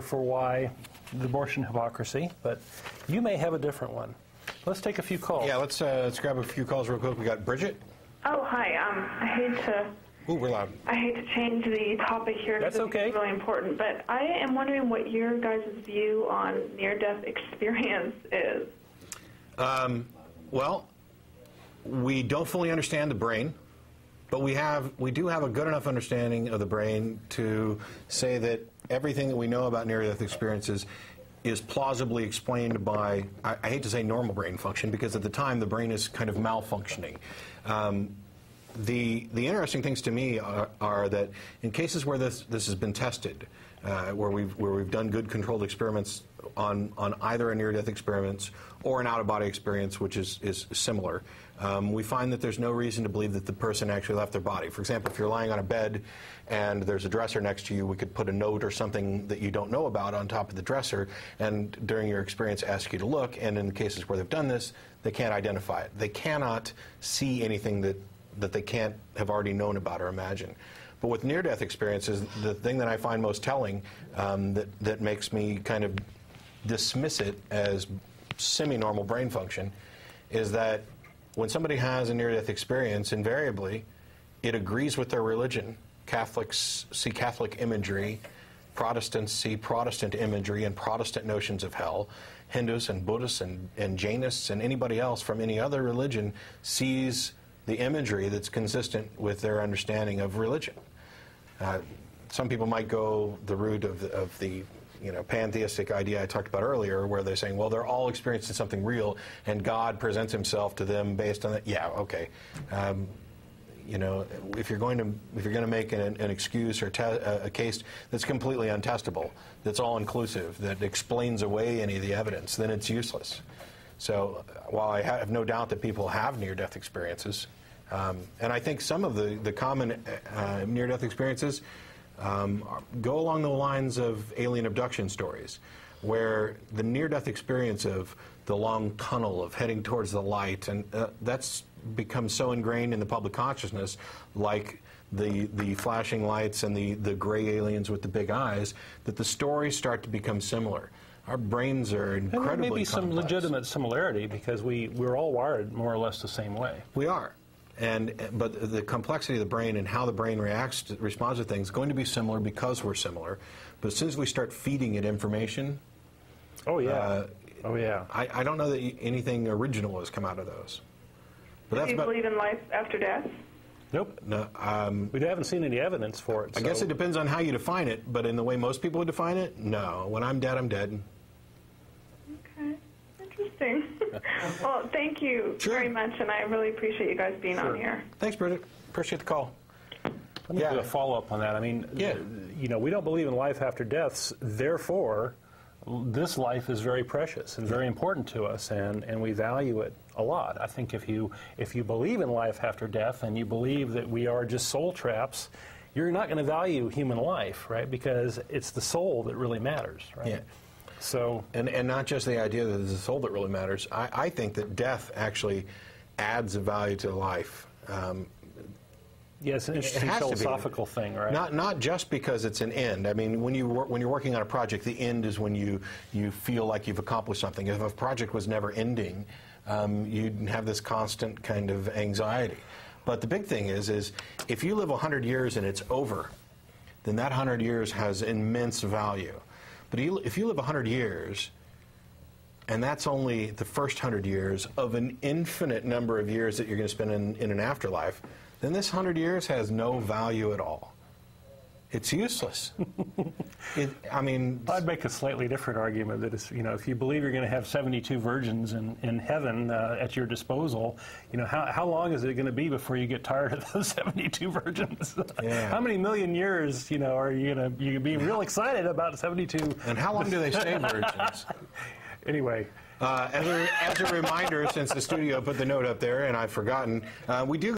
for why the abortion hypocrisy, but you may have a different one. Let's take a few calls. Yeah, let's grab a few calls real quick. We got Bridget. Oh, hi. I hate to. Ooh, we're loud. I hate to change the topic here. That's okay. It's really important, but I am wondering what your guys' view on near-death experience is. Well, we don't fully understand the brain, but we do have a good enough understanding of the brain to say that everything that we know about near-death experiences is plausibly explained by, I hate to say normal brain function, because at the time the brain is kind of malfunctioning. The interesting things to me are that in cases where this has been tested, where we've done good controlled experiments on either a near-death experience or an out-of-body experience, which is similar, we find that there's no reason to believe that the person actually left their body. For example, if you're lying on a bed and there's a dresser next to you, we could put a note or something that you don't know about on top of the dresser, and during your experience ask you to look, and in cases where they've done this, they can't identify it. They cannot see anything that they can't have already known about or imagine. But with near-death experiences, the thing that I find most telling that makes me kind of dismiss it as semi-normal brain function is that when somebody has a near-death experience, invariably, it agrees with their religion. Catholics see Catholic imagery, Protestants see Protestant imagery and Protestant notions of hell. Hindus and Buddhists and Jainists and anybody else from any other religion sees the imagery that's consistent with their understanding of religion. Some people might go the route of the pantheistic idea I talked about earlier, where they're saying, well, they're all experiencing something real, and God presents himself to them based on that. Yeah, okay. If you're going to make an excuse or a case that's completely untestable, that's all inclusive, that explains away any of the evidence, then it's useless. So while I have no doubt that people have near-death experiences, and I think some of the common near-death experiences go along the lines of alien abduction stories, where the near-death experience of the long tunnel of heading towards the light, and that's become so ingrained in the public consciousness, like the flashing lights and the gray aliens with the big eyes, that the stories start to become similar. Our brains are incredibly complex. And there may be some legitimate similarity, because we're all wired more or less the same way. We are. But the complexity of the brain and how the brain responds to things is going to be similar because we're similar. But as soon as we start feeding it information, oh yeah, I don't know that anything original has come out of those. But do you believe in life after death? Nope. No, we haven't seen any evidence for it. I guess it depends on how you define it, but in the way most people would define it, no. When I'm dead, I'm dead. Okay. Interesting. Well, thank you very much, and I really appreciate you guys being on here. Thanks, Bridget. Appreciate the call. Let me do a follow-up on that. I mean, we don't believe in life after death, therefore, this life is very precious and very important to us, and we value it a lot. I think if you believe in life after death and you believe that we are just soul traps, you're not going to value human life, right? Because it's the soul that really matters, right? Yeah. So, and not just the idea that it's the soul that really matters. I think that death actually adds a value to life. Yeah, it's an interesting philosophical thing, right? Not just because it's an end. I mean, when you're working on a project, the end is when you feel like you've accomplished something. If a project was never ending, you'd have this constant kind of anxiety. But the big thing is if you live 100 years and it's over, then that 100 years has immense value. But if you live 100 years, and that's only the first 100 years of an infinite number of years that you're going to spend in an afterlife, then this 100 years has no value at all. It's useless. I'd make a slightly different argument that if you believe you're going to have 72 virgins in heaven at your disposal, how long is it going to be before you get tired of those 72 virgins? Yeah. How many million years, are you going to be real excited about 72? And how long do they stay virgins? Anyway. As a reminder, since the studio put the note up there and I've forgotten, we do